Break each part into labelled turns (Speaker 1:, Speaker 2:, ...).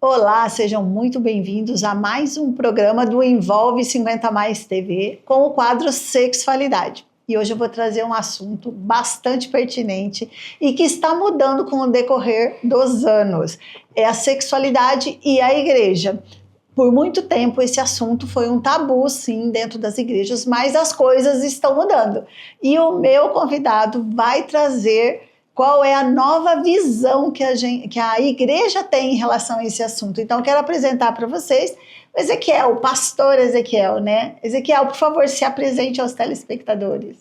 Speaker 1: Olá, sejam muito bem-vindos a mais um programa do Envolve 50 Mais TV com o quadro Sexualidade. E hoje eu vou trazer um assunto bastante pertinente e que está mudando com o decorrer dos anos. É a sexualidade e a igreja. Por muito tempo esse assunto foi um tabu, sim, dentro das igrejas, mas as coisas estão mudando. E o meu convidado vai trazer qual é a nova visão que a igreja tem em relação a esse assunto. Então, quero apresentar para vocês o Ezequiel, o pastor Ezequiel, né? Ezequiel, por favor, se apresente aos telespectadores.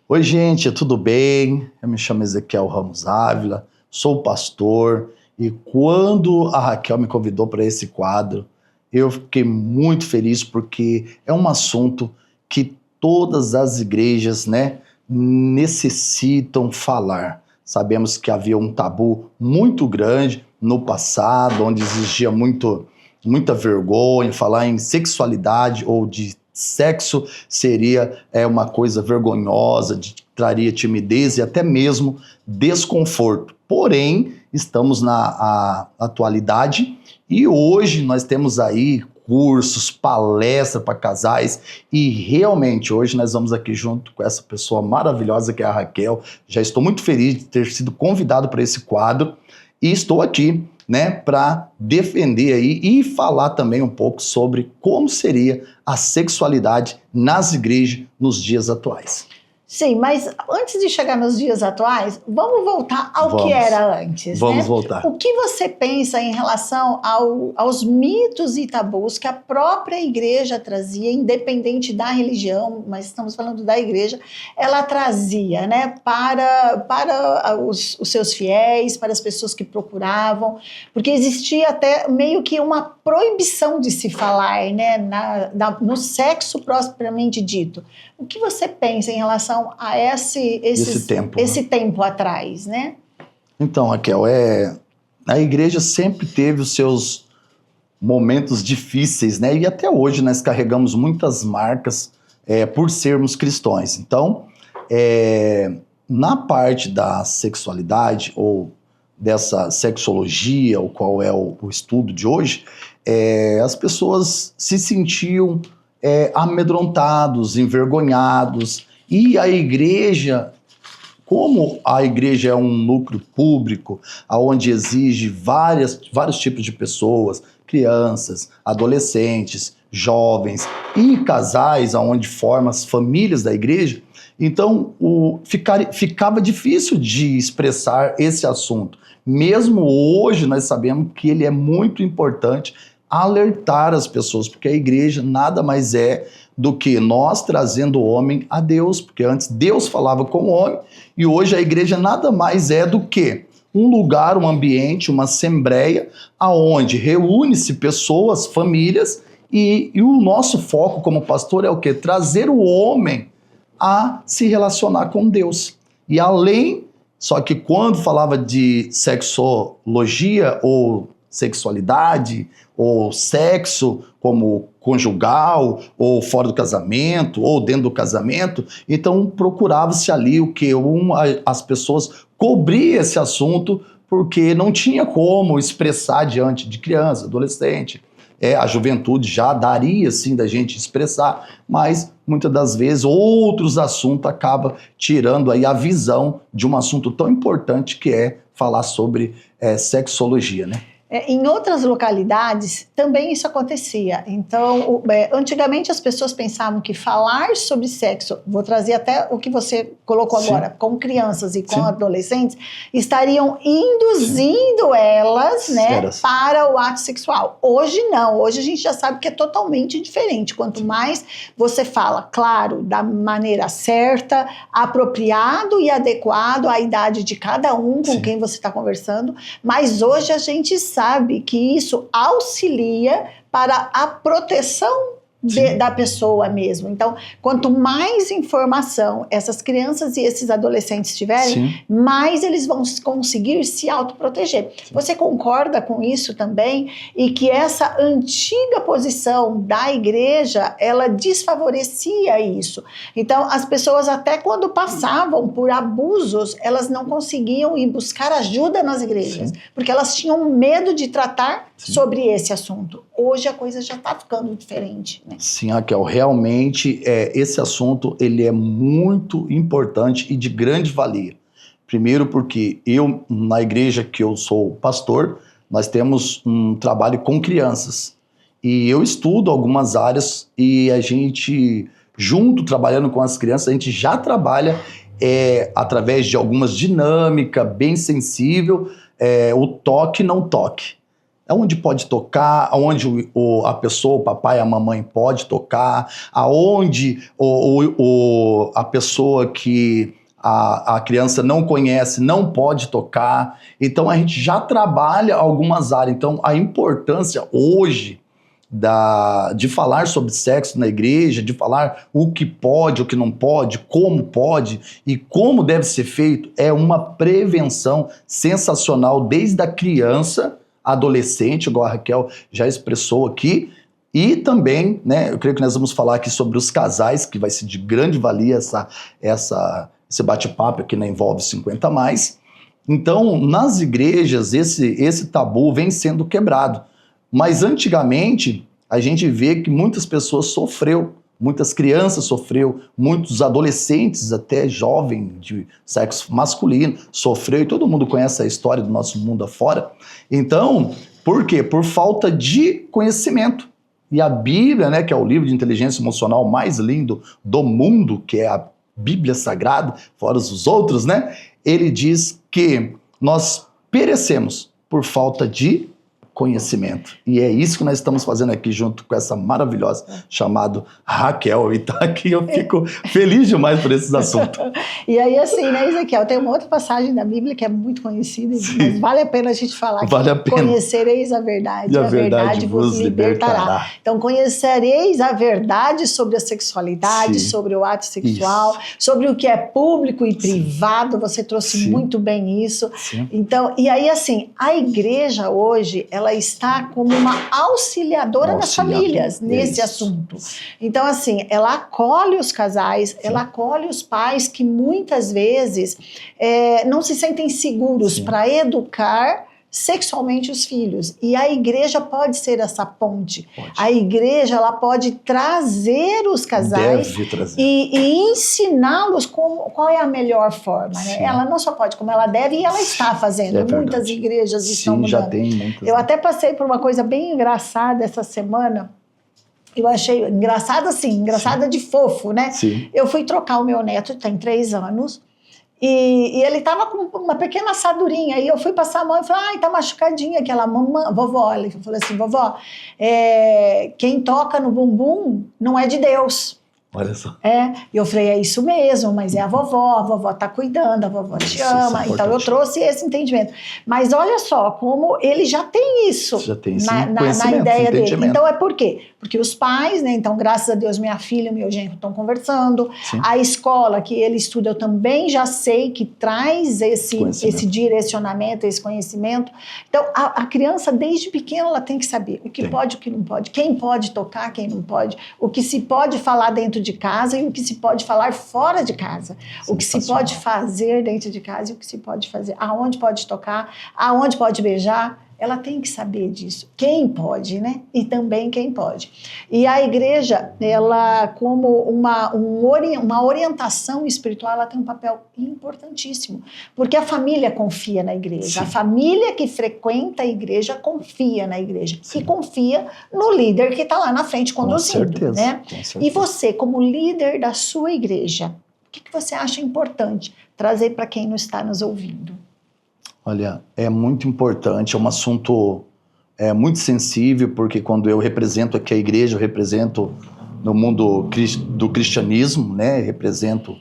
Speaker 2: Oi, gente, tudo bem? Eu me chamo Ezequiel Ramos Ávila, sou pastor, e quando a Raquel me convidou para esse quadro, eu fiquei muito feliz porque é um assunto que todas as igrejas, né, necessitam falar. Sabemos que havia um tabu muito grande no passado, onde exigia muita vergonha. Falar em sexualidade ou de sexo seria uma coisa vergonhosa, traria timidez e até mesmo desconforto. Porém, estamos na atualidade e hoje nós temos aí cursos, palestras para casais e realmente hoje nós vamos aqui junto com essa pessoa maravilhosa que é a Raquel. Já estou muito feliz de ter sido convidado para esse quadro e estou aqui, né, para defender aí e falar também um pouco sobre como seria a sexualidade nas igrejas nos dias atuais.
Speaker 1: Sim, mas antes de chegar nos dias atuais, vamos voltar ao que era antes.
Speaker 2: Vamos voltar.
Speaker 1: O que você pensa em relação aos mitos e tabus que a própria igreja trazia, independente da religião, mas estamos falando da igreja, ela trazia, né, para os seus fiéis, para as pessoas que procuravam, porque existia até meio que uma proibição de se falar, né, no sexo propriamente dito. O que você pensa em relação a esse tempo atrás, né?
Speaker 2: Então, Raquel, a igreja sempre teve os seus momentos difíceis, né? E até hoje nós carregamos muitas marcas por sermos cristãos. Então, na parte da sexualidade ou dessa sexologia, o qual é o estudo de hoje, as pessoas se sentiam amedrontados, envergonhados, e a igreja, como a igreja é um núcleo público, onde exige vários tipos de pessoas, crianças, adolescentes, jovens e casais, onde formam as famílias da igreja, então ficava difícil de expressar esse assunto. Mesmo hoje nós sabemos que ele é muito importante alertar as pessoas, porque a igreja nada mais é do que nós trazendo o homem a Deus, porque antes Deus falava com o homem e hoje a igreja nada mais é do que um lugar, um ambiente, uma assembleia aonde reúne-se pessoas, famílias e o nosso foco como pastor é o quê? Trazer o homem a se relacionar com Deus. E além, só que quando falava de sexologia ou sexualidade ou sexo como conjugal ou fora do casamento ou dentro do casamento, então procurava-se ali o que as pessoas cobriam esse assunto porque não tinha como expressar diante de criança, adolescente. A juventude já daria sim da gente expressar, mas muitas das vezes outros assuntos acabam tirando aí a visão de um assunto tão importante que é falar sobre sexologia, né?
Speaker 1: Em outras localidades também isso acontecia. Então, antigamente as pessoas pensavam que falar sobre sexo, vou trazer até o que você colocou agora, com crianças e com adolescentes, estariam induzindo elas, né, para o ato sexual. Hoje não, hoje a gente já sabe que é totalmente diferente. Quanto mais você fala, claro, da maneira certa, apropriado e adequado à idade de cada um com quem você está conversando, mas hoje a gente sabe que isso auxilia para a proteção da pessoa mesmo. Então, quanto mais informação essas crianças e esses adolescentes tiverem, mais eles vão conseguir se autoproteger. Você concorda com isso também? E que essa antiga posição da igreja, ela desfavorecia isso. Então, as pessoas até quando passavam por abusos, elas não conseguiam ir buscar ajuda nas igrejas, porque elas tinham medo de tratar sobre esse assunto. Hoje a coisa já está ficando diferente, né?
Speaker 2: Sim, Raquel, realmente esse assunto ele é muito importante e de grande valia. Primeiro porque eu, na igreja que eu sou pastor, nós temos um trabalho com crianças. E eu estudo algumas áreas e a gente, junto, trabalhando com as crianças, a gente já trabalha através de algumas dinâmicas, bem sensível, o toque não toque. Aonde pode tocar, aonde a pessoa, o papai, a mamãe pode tocar, aonde a pessoa que a criança não conhece não pode tocar. Então a gente já trabalha algumas áreas. Então a importância hoje de falar sobre sexo na igreja, de falar o que pode, o que não pode, como pode e como deve ser feito, é uma prevenção sensacional desde a criança, adolescente, igual a Raquel já expressou aqui, e também, né, eu creio que nós vamos falar aqui sobre os casais, que vai ser de grande valia esse bate-papo aqui na Envolve 50 Mais. Então, nas igrejas, esse tabu vem sendo quebrado. Mas antigamente, a gente vê que muitas pessoas sofreu, muitas crianças sofreu, muitos adolescentes, até jovem de sexo masculino, sofreu, e todo mundo conhece a história do nosso mundo afora. Então, por quê? Por falta de conhecimento. E a Bíblia, né, que é o livro de inteligência emocional mais lindo do mundo, que é a Bíblia Sagrada, fora os outros, né? Ele diz que nós perecemos por falta de conhecimento. E é isso que nós estamos fazendo aqui junto com essa maravilhosa chamada Raquel. E tá aqui, eu fico feliz demais por esses assuntos.
Speaker 1: E aí assim, né, Ezequiel, tem uma outra passagem da Bíblia que é muito conhecida, mas vale a pena a gente falar.
Speaker 2: Vale a pena.
Speaker 1: Conhecereis a verdade,
Speaker 2: e a verdade vos libertará.
Speaker 1: Então conhecereis a verdade sobre a sexualidade, sobre o ato sexual, sobre o que é público e privado. Você trouxe muito bem isso. Então, e aí assim, a igreja hoje, ela está como uma auxiliadora das famílias nesse assunto. Então, assim, ela acolhe os casais, ela acolhe os pais que muitas vezes não se sentem seguros para educar sexualmente os filhos. E a igreja pode ser essa ponte. A igreja, ela pode trazer os casais e ensiná-los qual é a melhor forma. Né? Ela não só pode, como ela deve, e ela está fazendo. Muitas igrejas estão mudando.
Speaker 2: Já tem muitas.
Speaker 1: Eu até passei por uma coisa bem engraçada essa semana. Eu achei engraçada assim, engraçada de fofo, né? Eu fui trocar o meu neto, tem 3 anos, e ele tava com uma pequena assadurinha, e eu fui passar a mão e falei, ai, tá machucadinha aquela mamãe, vovó. Eu falei assim, vovó, quem toca no bumbum não é de Deus.
Speaker 2: Olha só.
Speaker 1: E eu falei, é isso mesmo, mas é a vovó tá cuidando, a vovó te ama. Então eu trouxe esse entendimento. Mas olha só, como ele já tem isso na ideia dele. Então é por quê? Porque os pais, né? Então, graças a Deus, minha filha e meu genro estão conversando. A escola que ele estuda, eu também já sei que traz esse direcionamento, esse conhecimento. Então, a criança, desde pequena, ela tem que saber o que pode, o que não pode, quem pode tocar, quem não pode, o que se pode falar dentro de casa e o que se pode falar fora de casa, o que se pode fazer dentro de casa e o que se pode fazer, aonde pode tocar, aonde pode beijar. Ela tem que saber disso. Quem pode, né? E também quem pode. E a igreja, ela, como uma orientação espiritual, ela tem um papel importantíssimo. Porque a família confia na igreja. A família que frequenta a igreja confia na igreja. E confia no líder que está lá na frente conduzindo. Com certeza. Né? Com certeza. E você, como líder da sua igreja, o que você acha importante trazer para quem não está nos ouvindo?
Speaker 2: Olha, é muito importante, é um assunto muito sensível, porque quando eu represento aqui a igreja, eu represento no mundo do cristianismo, né? Represento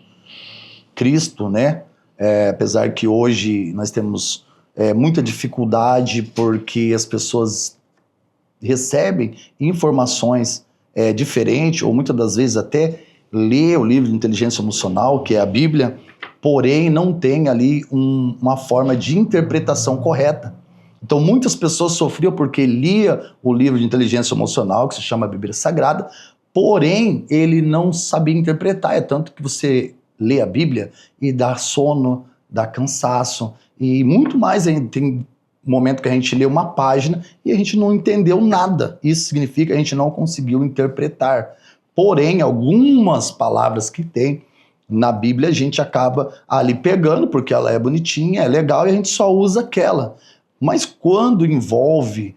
Speaker 2: Cristo, né? Apesar que hoje nós temos muita dificuldade porque as pessoas recebem informações diferente, ou muitas das vezes até lê o livro de inteligência emocional, que é a Bíblia, porém não tem ali uma forma de interpretação correta. Então muitas pessoas sofriam porque lia o livro de inteligência emocional, que se chama Bíblia Sagrada, porém ele não sabia interpretar. É tanto que você lê a Bíblia e dá sono, dá cansaço, e muito mais ainda. Tem momento que a gente lê uma página e a gente não entendeu nada. Isso significa que a gente não conseguiu interpretar. Porém, algumas palavras que tem na Bíblia a gente acaba ali pegando, porque ela é bonitinha, é legal, e a gente só usa aquela. Mas quando envolve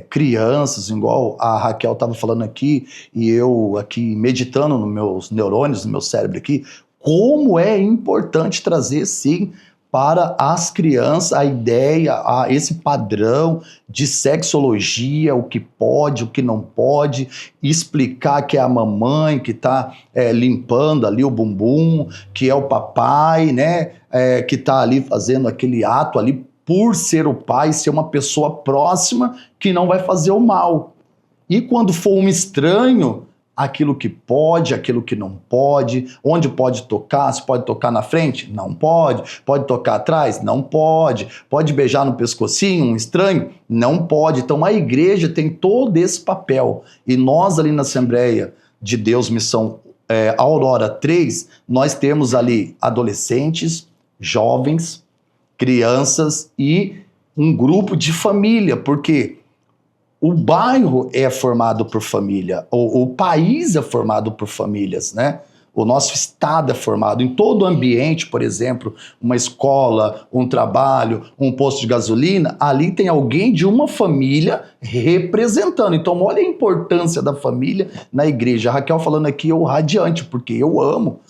Speaker 2: crianças, igual a Raquel estava falando aqui, e eu aqui meditando nos meus neurônios, no meu cérebro aqui, como é importante trazer, sim, para as crianças a ideia, esse padrão de sexologia, o que pode, o que não pode, explicar que é a mamãe que está limpando ali o bumbum, que é o papai, né, que está ali fazendo aquele ato ali por ser o pai, ser uma pessoa próxima que não vai fazer o mal. E quando for um estranho, aquilo que pode, aquilo que não pode, onde pode tocar, se pode tocar na frente? Não pode. Pode tocar atrás? Não pode. Pode beijar no pescocinho um estranho? Não pode. Então a igreja tem todo esse papel. E nós ali na Assembleia de Deus Missão Aurora 3, nós temos ali adolescentes, jovens, crianças e um grupo de família, porque o bairro é formado por família, o país é formado por famílias, né? O nosso estado é formado em todo o ambiente, por exemplo, uma escola, um trabalho, um posto de gasolina, ali tem alguém de uma família representando. Então, olha a importância da família na igreja. A Raquel falando aqui, eu radiante, porque eu amo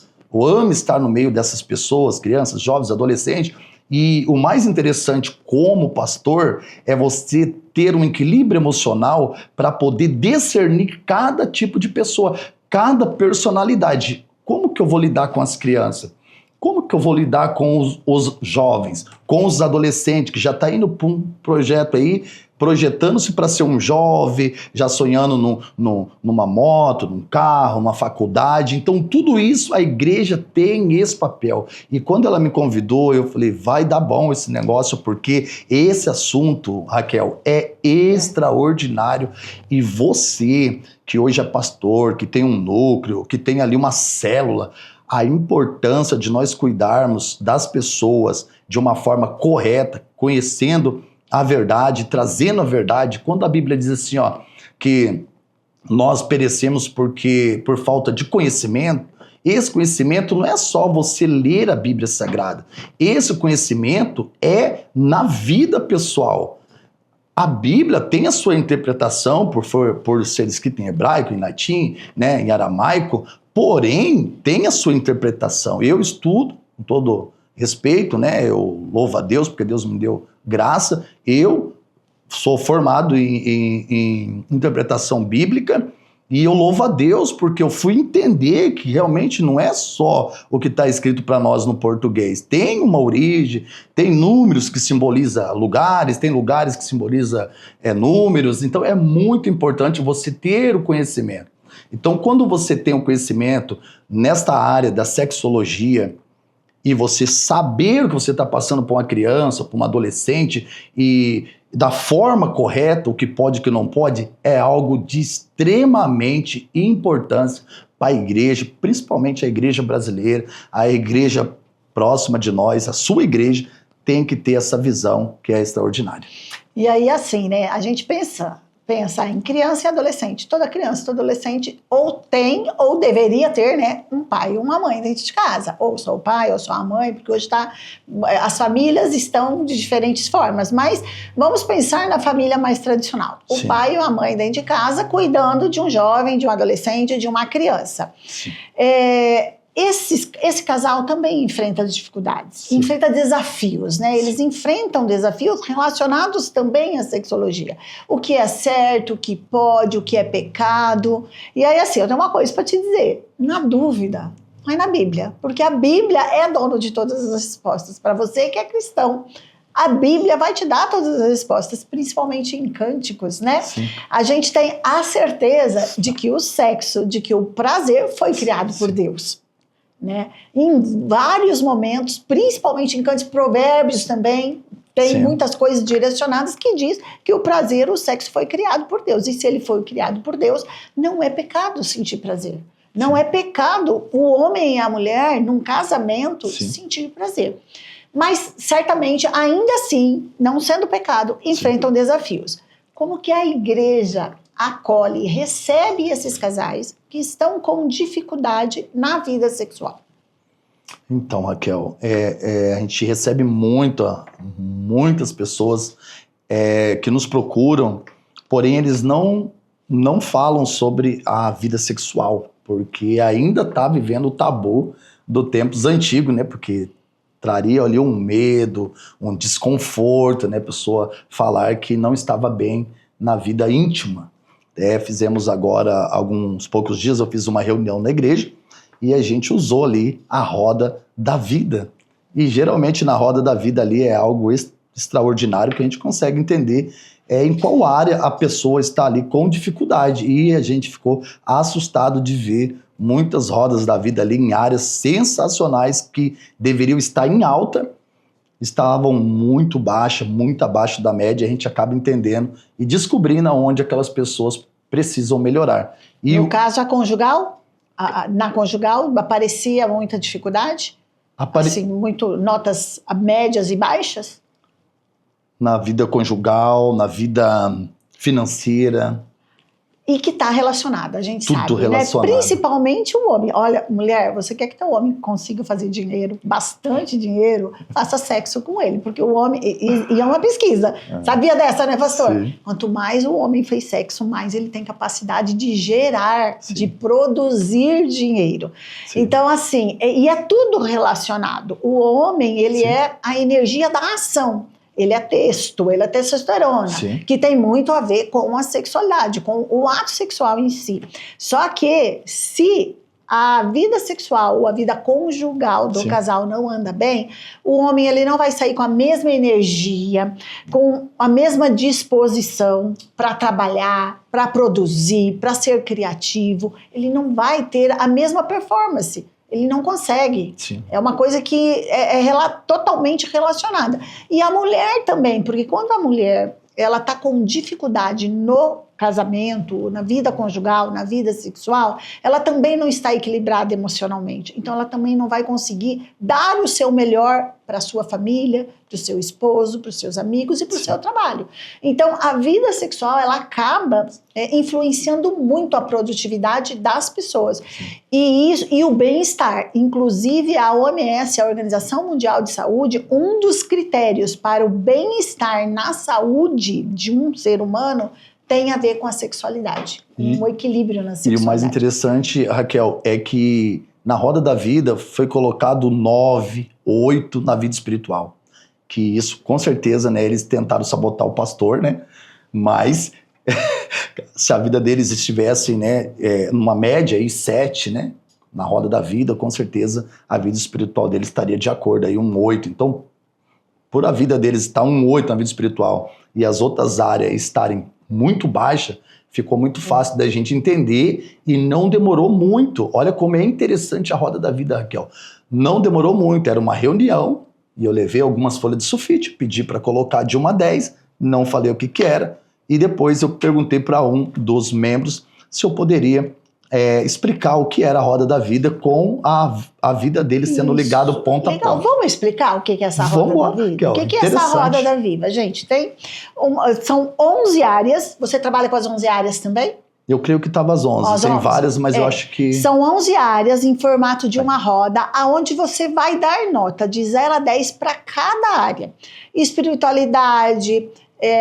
Speaker 2: estar no meio dessas pessoas, crianças, jovens, adolescentes. E o mais interessante como pastor é você ter um equilíbrio emocional para poder discernir cada tipo de pessoa, cada personalidade. Como que eu vou lidar com as crianças? Como que eu vou lidar com os jovens, com os adolescentes, que já está indo para um projeto aí, projetando-se para ser um jovem, já sonhando numa moto, num carro, numa faculdade. Então, tudo isso a igreja tem esse papel. E quando ela me convidou, eu falei, vai dar bom esse negócio, porque esse assunto, Raquel, é extraordinário. E você, que hoje é pastor, que tem um núcleo, que tem ali uma célula, a importância de nós cuidarmos das pessoas de uma forma correta, conhecendo a verdade, trazendo a verdade. Quando a Bíblia diz assim, ó, que nós perecemos por falta de conhecimento, esse conhecimento não é só você ler a Bíblia Sagrada. Esse conhecimento é na vida pessoal. A Bíblia tem a sua interpretação por ser escrita em hebraico, em latim, né, em aramaico, porém tem a sua interpretação. Eu estudo com todo respeito, né, eu louvo a Deus porque Deus me deu graça. Eu sou formado em interpretação bíblica e eu louvo a Deus porque eu fui entender que realmente não é só o que está escrito para nós no português. Tem uma origem, tem números que simbolizam lugares, tem lugares que simbolizam números. Então é muito importante você ter o conhecimento. Então quando você tem o conhecimento nesta área da sexologia, e você saber o que você está passando para uma criança, para uma adolescente, e da forma correta, o que pode e o que não pode, é algo de extremamente importância para a igreja, principalmente a igreja brasileira, a igreja próxima de nós, a sua igreja, tem que ter essa visão que é extraordinária.
Speaker 1: E aí, assim, né, a gente pensa em criança e adolescente. Toda criança, todo adolescente ou tem ou deveria ter, né, um pai e uma mãe dentro de casa. Ou sou o pai ou sou a mãe, porque hoje as famílias estão de diferentes formas. Mas vamos pensar na família mais tradicional. O
Speaker 2: Sim.
Speaker 1: pai e a mãe dentro de casa cuidando de um jovem, de um adolescente, de uma criança.
Speaker 2: Sim.
Speaker 1: Esse casal também enfrenta dificuldades,
Speaker 2: Sim.
Speaker 1: enfrenta desafios, né? Eles enfrentam desafios relacionados também à sexologia. O que é certo, o que pode, o que é pecado. E aí, assim, eu tenho uma coisa para te dizer. Na dúvida, vai na Bíblia. Porque a Bíblia é dono de todas as respostas. Para você que é cristão, A Bíblia vai te dar todas as respostas, principalmente em cânticos, né?
Speaker 2: Sim.
Speaker 1: A gente tem a certeza de que o sexo, de que o prazer foi criado por Deus, né? Em vários momentos, principalmente em cânticos, provérbios também, tem muitas coisas direcionadas que diz que o prazer, o sexo foi criado por Deus. E se ele foi criado por Deus, não é pecado sentir prazer. Não é pecado o homem e a mulher, num casamento, sentir prazer. Mas, certamente, ainda assim, não sendo pecado, enfrentam desafios. Como que a igreja acolhe e recebe esses casais que estão com dificuldade na vida sexual?
Speaker 2: Então, Raquel, a gente recebe muitas pessoas que nos procuram, porém eles não falam sobre a vida sexual, porque ainda está vivendo o tabu do tempos antigos, né? Porque traria ali um medo, um desconforto, né? A pessoa falar que não estava bem na vida íntima. Fizemos agora, alguns poucos dias, eu fiz uma reunião na igreja e a gente usou ali a roda da vida. E geralmente na roda da vida ali é algo extraordinário que a gente consegue entender em qual área a pessoa está ali com dificuldade. E a gente ficou assustado de ver muitas rodas da vida ali em áreas sensacionais que deveriam estar em alta, estavam muito abaixo da média. A gente acaba entendendo e descobrindo onde aquelas pessoas precisam melhorar. E
Speaker 1: no caso, a conjugal? Na conjugal aparecia muita dificuldade? Assim, muito notas médias e baixas?
Speaker 2: Na vida conjugal, na vida financeira.
Speaker 1: E que está relacionada, a gente sabe,
Speaker 2: relacionado.
Speaker 1: Né? Principalmente o homem. Olha, mulher, você quer que teu homem consiga fazer dinheiro, bastante dinheiro, faça sexo com ele, porque o homem, e é uma pesquisa, sabia dessa, né, pastor?
Speaker 2: Sim.
Speaker 1: Quanto mais o homem fez sexo, mais ele tem capacidade de gerar, de produzir dinheiro. Sim. Então, assim, e é tudo relacionado. O homem, ele é a energia da ação. Ele é texto, ele é testosterona, que tem muito a ver com a sexualidade, com o ato sexual em si. Só que se a vida sexual ou a vida conjugal do casal não anda bem, o homem ele não vai sair com a mesma energia, com a mesma disposição para trabalhar, para produzir, para ser criativo. Ele não vai ter a mesma performance. Ele não consegue. Sim. É uma coisa que é totalmente relacionada. E a mulher também, porque quando a mulher ela está com dificuldade no casamento, na vida conjugal, na vida sexual, ela também não está equilibrada emocionalmente. Então, ela também não vai conseguir dar o seu melhor para a sua família, para o seu esposo, para os seus amigos e para o seu trabalho. Então, a vida sexual, ela acaba influenciando muito a produtividade das pessoas. E o bem-estar. Inclusive, a OMS, a Organização Mundial de Saúde, um dos critérios para o bem-estar na saúde de um ser humano tem a ver com a sexualidade, com o equilíbrio na sexualidade. E
Speaker 2: o mais interessante, Raquel, é que na roda da vida foi colocado 9, 8 na vida espiritual. Que isso, com certeza, né, eles tentaram sabotar o pastor, né? Mas se a vida deles estivesse, né, numa média aí 7, né, na roda da vida, com certeza a vida espiritual deles estaria de acordo, aí um 8. Então, por a vida deles estar um 8 na vida espiritual e as outras áreas estarem muito baixa, ficou muito fácil da gente entender e não demorou muito. Olha como é interessante a roda da vida, Raquel. Não demorou muito, era uma reunião e eu levei algumas folhas de sulfite, pedi para colocar de 1 a 10, não falei o que era e depois eu perguntei para um dos membros se eu poderia explicar o que era a roda da vida com a vida dele sendo ligado ponto a ponto.
Speaker 1: Vamos explicar o que é essa roda da vida? O que é essa roda da vida? Gente, são 11 áreas. Você trabalha com as 11 áreas também?
Speaker 2: Eu creio que estava às 11. Tem várias, mas eu acho que...
Speaker 1: São 11 áreas em formato de uma roda, onde você vai dar nota de 0 a 10 para cada área. Espiritualidade,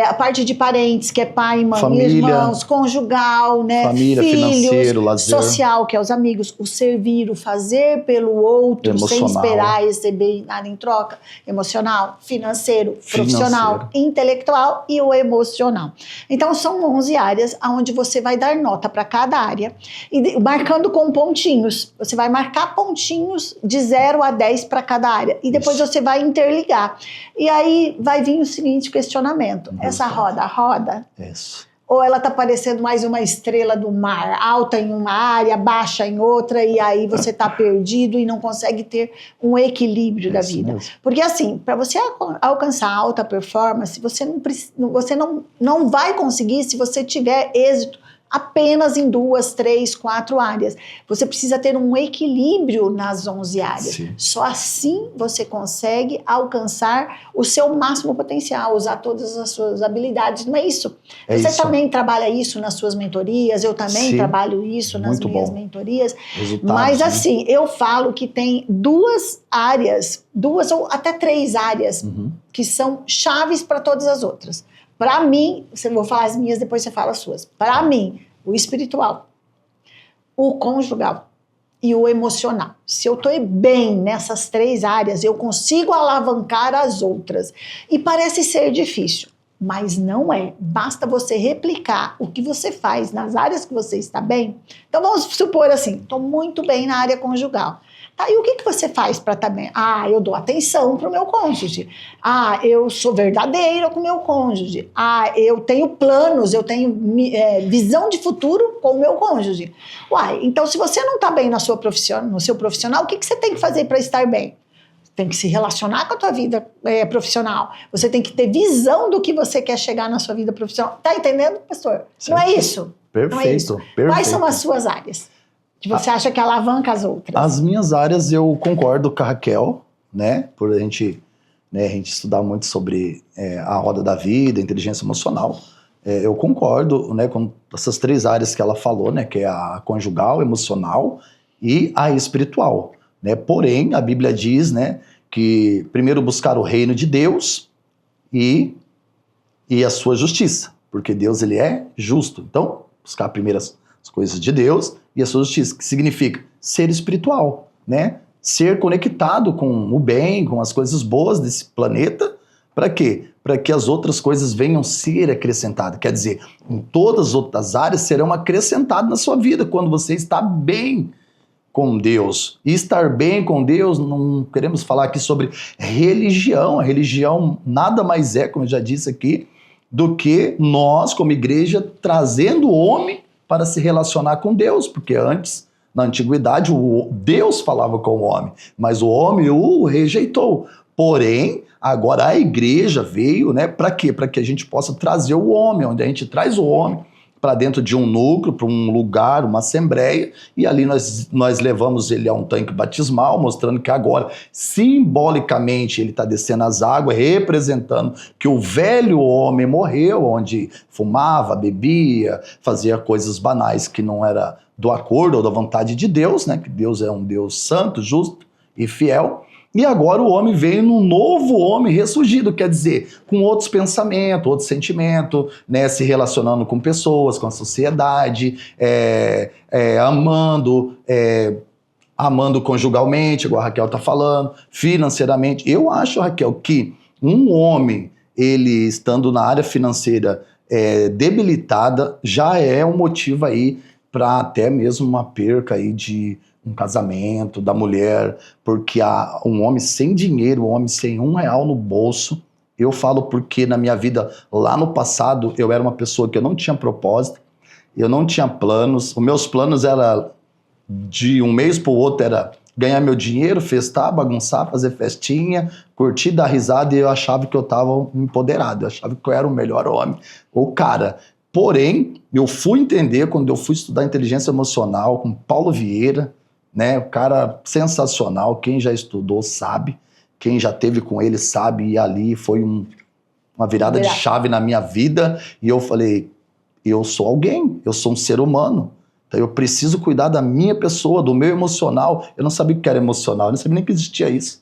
Speaker 1: a parte de parentes, que é pai, mãe,
Speaker 2: família,
Speaker 1: irmãos, conjugal, né?
Speaker 2: Família,
Speaker 1: filhos,
Speaker 2: financeiro, lazer.
Speaker 1: social, que é os amigos, o servir, o fazer pelo outro,
Speaker 2: Emocional.
Speaker 1: sem esperar receber nada em troca, emocional, financeiro, profissional, intelectual e o emocional. Então, são 11 áreas onde você vai dar nota para cada área, e marcando com pontinhos. Você vai marcar pontinhos de 0 a 10 para cada área, e depois você vai interligar. E aí vai vir o seguinte questionamento: essa roda?
Speaker 2: Isso.
Speaker 1: Ou ela está parecendo mais uma estrela do mar, alta em uma área, baixa em outra, e aí você está perdido e não consegue ter um equilíbrio da vida.
Speaker 2: Mesmo.
Speaker 1: Porque assim, para você alcançar alta performance, você não vai conseguir se você tiver êxito apenas em 2, 3, 4 áreas. Você precisa ter um equilíbrio nas 11 áreas.
Speaker 2: Sim.
Speaker 1: Só assim você consegue alcançar o seu máximo potencial, usar todas as suas habilidades. Não é isso? Você também trabalha isso nas suas mentorias, eu também trabalho isso nas minhas mentorias. Mas assim, eu falo que tem 2 áreas, 2 ou até 3 áreas que são chaves para todas as outras. Para mim, eu vou falar as minhas, depois você fala as suas. Para mim, o espiritual, o conjugal e o emocional. Se eu estou bem nessas 3 áreas, eu consigo alavancar as outras. E parece ser difícil, mas não é. Basta você replicar o que você faz nas áreas que você está bem. Então vamos supor assim, estou muito bem na área conjugal. Tá, e o que você faz para estar bem? Eu dou atenção para o meu cônjuge. Eu sou verdadeira com o meu cônjuge. Eu tenho planos, eu tenho visão de futuro com o meu cônjuge. Então se você não está bem no seu profissional, o que você tem que fazer para estar bem? Tem que se relacionar com a tua vida profissional. Você tem que ter visão do que você quer chegar na sua vida profissional. Tá entendendo, pastor?
Speaker 2: Certo.
Speaker 1: Não é isso?
Speaker 2: Perfeito,
Speaker 1: não é isso.
Speaker 2: Perfeito.
Speaker 1: Quais são as suas áreas que você acha que alavanca as outras?
Speaker 2: As minhas áreas, eu concordo com a Raquel, né? Por a gente estudar muito sobre a roda da vida, inteligência emocional. Eu concordo, né, com essas 3 áreas que ela falou, né? Que é a conjugal, emocional e a espiritual, né? Porém, a Bíblia diz, né, que primeiro buscar o reino de Deus e a sua justiça, porque Deus, ele é justo. Então, buscar primeiro as coisas de Deus e a sua justiça, que significa ser espiritual, né? Ser conectado com o bem, com as coisas boas desse planeta. Para quê? Para que as outras coisas venham ser acrescentadas. Quer dizer, em todas as outras áreas serão acrescentadas na sua vida quando você está bem com Deus. E estar bem com Deus, não queremos falar aqui sobre religião. A religião nada mais é, como eu já disse aqui, do que nós, como igreja, trazendo o homem para se relacionar com Deus, porque antes, na antiguidade, Deus falava com o homem, mas o homem o rejeitou. Porém, agora a igreja veio, né, para quê? Para que a gente possa trazer o homem, onde a gente traz o homem para dentro de um núcleo, para um lugar, uma assembleia, e ali nós levamos ele a um tanque batismal, mostrando que agora, simbolicamente, ele está descendo as águas, representando que o velho homem morreu, onde fumava, bebia, fazia coisas banais que não era do acordo ou da vontade de Deus, né? Que Deus é um Deus santo, justo e fiel. E agora o homem veio num novo homem ressurgido, quer dizer, com outros pensamentos, outros sentimentos, né, se relacionando com pessoas, com a sociedade, amando conjugalmente, igual a Raquel está falando, financeiramente. Eu acho, Raquel, que um homem, ele estando na área financeira debilitada, já é um motivo aí para até mesmo uma perca aí de um casamento da mulher, porque um homem sem dinheiro, um homem sem R$1 no bolso, eu falo porque na minha vida, lá no passado, eu era uma pessoa que eu não tinha propósito, eu não tinha planos, os meus planos eram de um mês para o outro, era ganhar meu dinheiro, festar, bagunçar, fazer festinha, curtir, dar risada, e eu achava que eu estava empoderado, eu achava que eu era o melhor homem, o cara. Porém, eu fui entender quando eu fui estudar inteligência emocional com Paulo Vieira, né, o cara sensacional, quem já estudou sabe, quem já teve com ele sabe, e ali foi uma virada de chave na minha vida, e eu falei, eu sou alguém, eu sou um ser humano, então eu preciso cuidar da minha pessoa, do meu emocional. Eu não sabia o que era emocional, eu não sabia nem que existia isso.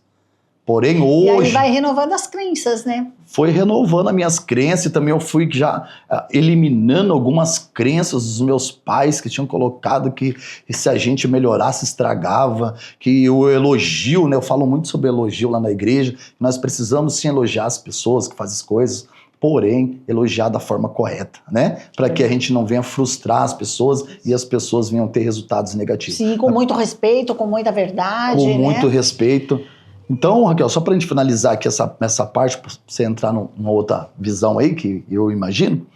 Speaker 2: Porém,
Speaker 1: E aí
Speaker 2: hoje
Speaker 1: vai renovando as crenças, né?
Speaker 2: foi renovando as minhas crenças e também eu fui já eliminando algumas crenças dos meus pais que tinham colocado que se a gente melhorasse estragava, que o elogio, né? Eu falo muito sobre elogio lá na igreja, nós precisamos sim elogiar as pessoas que fazem as coisas, porém elogiar da forma correta, né? Para que a gente não venha frustrar as pessoas e as pessoas venham ter resultados negativos.
Speaker 1: Sim, com muito respeito, com muita verdade,
Speaker 2: Com muito
Speaker 1: né?
Speaker 2: respeito. Então, Raquel, só para a gente finalizar aqui essa parte, para você entrar numa outra visão aí, que eu imagino,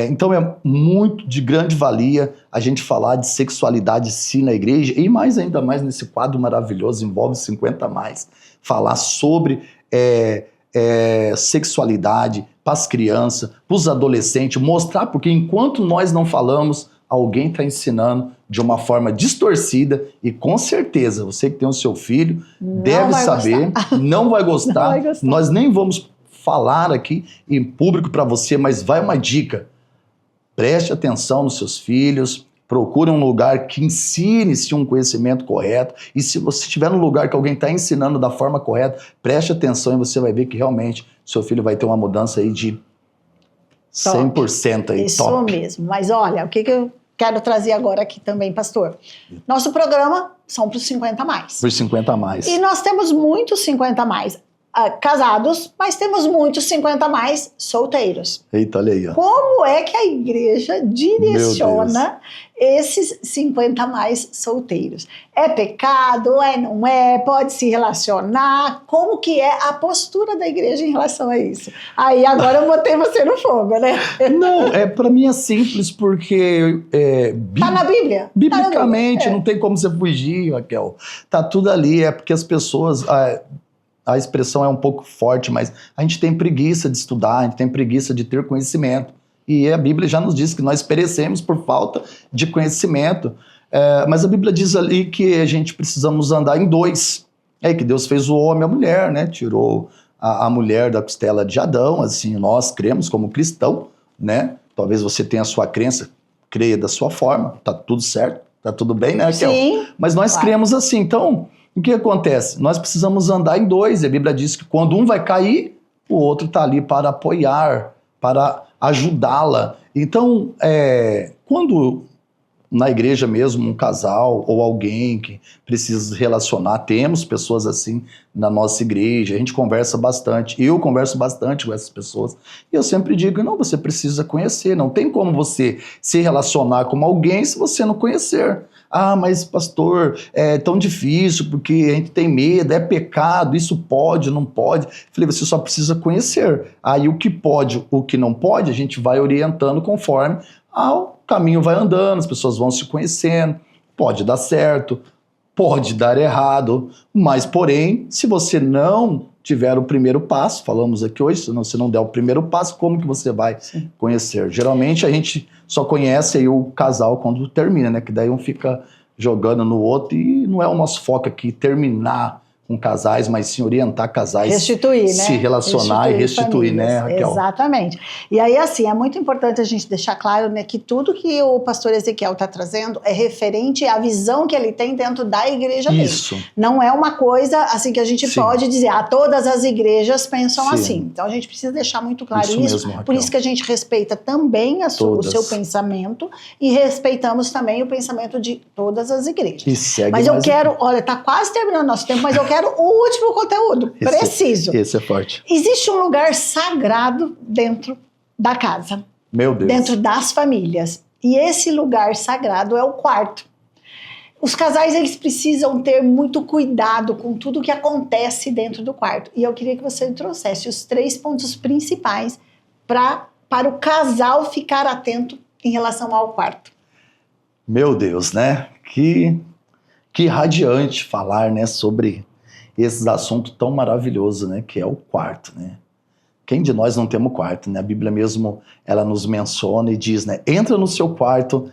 Speaker 2: então é muito de grande valia a gente falar de sexualidade sim na igreja, e ainda mais nesse quadro maravilhoso, envolve 50 mais, falar sobre sexualidade para as crianças, para os adolescentes, mostrar, porque enquanto nós não falamos, alguém está ensinando de uma forma distorcida e com certeza você que tem o seu filho deve saber, não vai gostar.
Speaker 1: Não vai gostar.
Speaker 2: Nós nem vamos falar aqui em público para você, mas vai uma dica. Preste atenção nos seus filhos, procure um lugar que ensine-se um conhecimento correto e se você estiver num lugar que alguém está ensinando da forma correta, preste atenção e você vai ver que realmente seu filho vai ter uma mudança aí de 100% aí,
Speaker 1: Isso
Speaker 2: top.
Speaker 1: mesmo. Mas olha, o que eu quero trazer agora aqui também, pastor? Nosso programa são para os 50 mais.
Speaker 2: Por 50 mais.
Speaker 1: E nós temos muitos 50 mais casados, mas temos muitos 50 mais solteiros.
Speaker 2: Eita, olha aí, ó.
Speaker 1: Como é que a igreja direciona esses 50 mais solteiros? É pecado? Não é? Pode se relacionar? Como que é a postura da igreja em relação a isso? Aí agora eu botei você no fogo, né?
Speaker 2: Não, para mim é simples porque...
Speaker 1: Tá na Bíblia?
Speaker 2: Biblicamente, não tem como você fugir, Raquel. Tá tudo ali, é porque as pessoas... A expressão é um pouco forte, mas a gente tem preguiça de estudar, a gente tem preguiça de ter conhecimento. E a Bíblia já nos diz que nós perecemos por falta de conhecimento. Mas a Bíblia diz ali que a gente precisamos andar em dois. É que Deus fez o homem e a mulher, né? Tirou a mulher da costela de Adão, assim, nós cremos como cristão, né? Talvez você tenha a sua crença, creia da sua forma, tá tudo certo, tá tudo bem, né, Raquel?
Speaker 1: Sim.
Speaker 2: Mas nós cremos assim, então... O que acontece? Nós precisamos andar em dois. A Bíblia diz que quando um vai cair, o outro está ali para apoiar, para ajudá-la. Então, quando na igreja mesmo um casal ou alguém que precisa se relacionar, temos pessoas assim na nossa igreja, a gente conversa bastante, eu converso bastante com essas pessoas, e eu sempre digo, não, você precisa conhecer, não tem como você se relacionar com alguém se você não conhecer. Ah, mas pastor, é tão difícil porque a gente tem medo, é pecado, isso pode, não pode. Falei, você só precisa conhecer. Aí o que pode, o que não pode, a gente vai orientando conforme o caminho vai andando, as pessoas vão se conhecendo, pode dar certo, pode dar errado, mas porém, se você não tiver o primeiro passo, falamos aqui hoje, se você não der o primeiro passo, como que você vai conhecer? Geralmente a gente só conhece aí o casal quando termina, né? Que daí um fica jogando no outro e não é o nosso foco aqui terminar com casais, mas sim orientar casais,
Speaker 1: restituir, né?
Speaker 2: Se relacionar e restituir, né, Raquel?
Speaker 1: Exatamente. E aí, assim, é muito importante a gente deixar claro, né, que tudo que o pastor Ezequiel está trazendo é referente à visão que ele tem dentro da igreja dele.
Speaker 2: Isso.
Speaker 1: Não é uma coisa, assim, que a gente pode dizer, todas as igrejas pensam assim. Então, a gente precisa deixar muito claro isso.
Speaker 2: Mesmo,
Speaker 1: por isso que a gente respeita também o seu pensamento e respeitamos também o pensamento de todas as igrejas.
Speaker 2: E segue
Speaker 1: mas eu quero, olha, tá quase terminando nosso tempo, mas eu quero o último conteúdo, preciso.
Speaker 2: Esse é forte.
Speaker 1: Existe um lugar sagrado dentro da casa.
Speaker 2: Meu Deus.
Speaker 1: Dentro das famílias. E esse lugar sagrado é o quarto. Os casais, eles precisam ter muito cuidado com tudo que acontece dentro do quarto. E eu queria que você trouxesse os 3 pontos principais para o casal ficar atento em relação ao quarto.
Speaker 2: Meu Deus, né? Que radiante falar, né, sobre esses assuntos tão maravilhosos, né, que é o quarto, né? Quem de nós não temos quarto, né? A Bíblia mesmo, ela nos menciona e diz, né, entra no seu quarto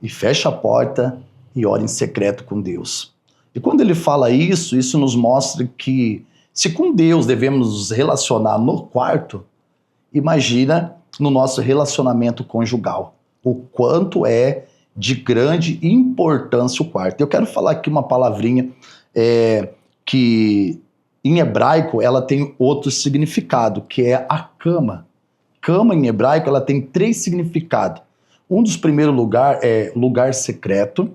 Speaker 2: e fecha a porta e ora em secreto com Deus. E quando ele fala isso, isso nos mostra que se com Deus devemos nos relacionar no quarto, imagina no nosso relacionamento conjugal, o quanto é de grande importância o quarto. Eu quero falar aqui uma palavrinha que em hebraico, ela tem outro significado, que é a cama. Cama, em hebraico, ela tem 3 significados. Um dos primeiros lugares é lugar secreto,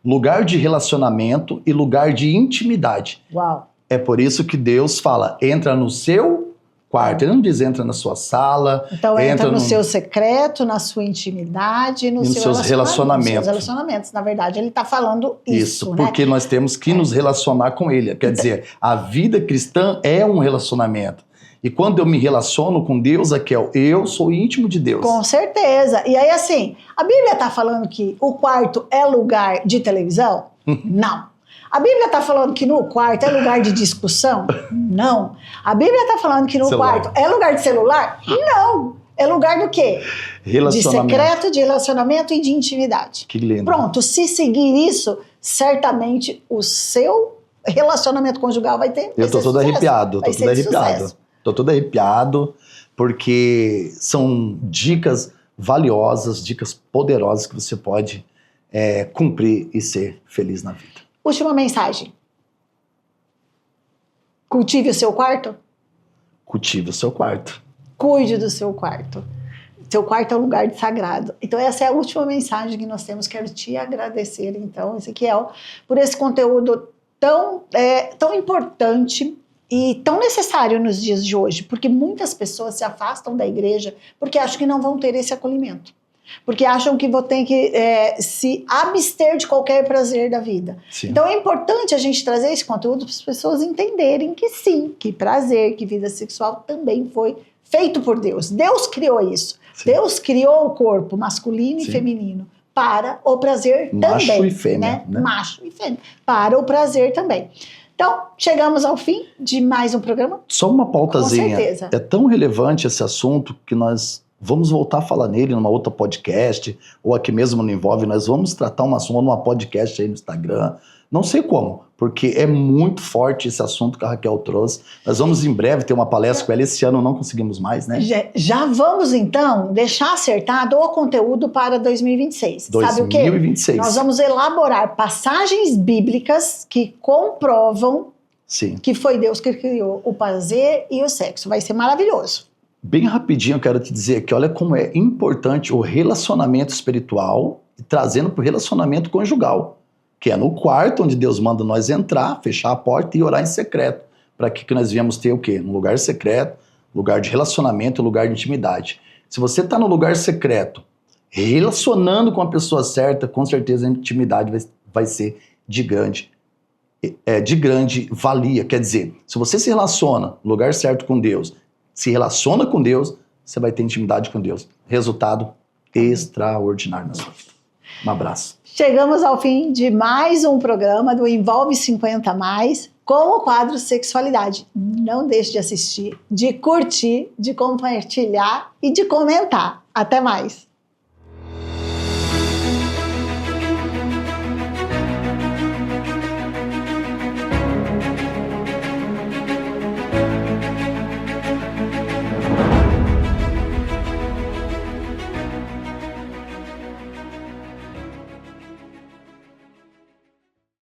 Speaker 2: lugar de relacionamento e lugar de intimidade.
Speaker 1: Uau.
Speaker 2: É por isso que Deus fala, entra no seu quarto. Ele não diz entra na sua sala.
Speaker 1: Então entra no seu secreto, na sua intimidade, nos seus relacionamentos. Na verdade, ele está falando isso, né?
Speaker 2: Porque nós temos que nos relacionar com ele. Quer dizer, a vida cristã é um relacionamento. E quando eu me relaciono com Deus, Raquel, eu sou íntimo de Deus.
Speaker 1: Com certeza. E aí, assim, a Bíblia está falando que o quarto é lugar de televisão? Não. A Bíblia está falando que no quarto é lugar de discussão? Não. A Bíblia está falando que no quarto é lugar de celular? Não. É lugar do quê? De secreto, de relacionamento e de intimidade.
Speaker 2: Que lindo.
Speaker 1: Pronto, se seguir isso, certamente o seu relacionamento conjugal vai ter.
Speaker 2: Eu estou todo arrepiado. Estou todo arrepiado, porque são dicas valiosas, dicas poderosas que você pode cumprir e ser feliz na vida.
Speaker 1: Última mensagem. Cultive o seu quarto?
Speaker 2: Cultive o seu quarto.
Speaker 1: Cuide do seu quarto. Seu quarto é um lugar sagrado. Então essa é a última mensagem que nós temos. Quero te agradecer, então, Ezequiel, por esse conteúdo tão importante e tão necessário nos dias de hoje, porque muitas pessoas se afastam da igreja porque acham que não vão ter esse acolhimento. Porque acham que vão ter que se abster de qualquer prazer da vida.
Speaker 2: Sim.
Speaker 1: Então é importante a gente trazer esse conteúdo para as pessoas entenderem que sim, que prazer, que vida sexual também foi feito por Deus. Deus criou isso. Sim. Deus criou o corpo masculino e feminino para o prazer também.
Speaker 2: Macho e fêmea. Né?
Speaker 1: Macho e fêmea. Para o prazer também. Então, chegamos ao fim de mais um programa.
Speaker 2: Só uma pautazinha.
Speaker 1: Com certeza.
Speaker 2: É tão relevante esse assunto que nós vamos voltar a falar nele numa outra podcast, ou aqui mesmo no Envolve, nós vamos tratar um assunto numa podcast aí no Instagram. Não sei como, porque é muito forte esse assunto que a Raquel trouxe. Nós vamos em breve ter uma palestra com ela. Esse ano não conseguimos mais, né?
Speaker 1: Já vamos, então, deixar acertado o conteúdo para 2026.
Speaker 2: 2026.
Speaker 1: Sabe o quê? Nós vamos elaborar passagens bíblicas que comprovam que foi Deus que criou o prazer e o sexo. Vai ser maravilhoso.
Speaker 2: Bem rapidinho eu quero te dizer que olha como é importante o relacionamento espiritual e trazendo para o relacionamento conjugal, que é no quarto onde Deus manda nós entrar, fechar a porta e orar em secreto. Para que nós viemos ter o quê? Um lugar secreto, lugar de relacionamento, lugar de intimidade. Se você está no lugar secreto, relacionando com a pessoa certa, com certeza a intimidade vai ser de grande valia. Quer dizer, se você se relaciona no lugar certo com Deus, se relaciona com Deus, você vai ter intimidade com Deus. Resultado extraordinário na sua vida. Um abraço.
Speaker 1: Chegamos ao fim de mais um programa do Envolve 50 Mais com o quadro Sexualidade. Não deixe de assistir, de curtir, de compartilhar e de comentar. Até mais!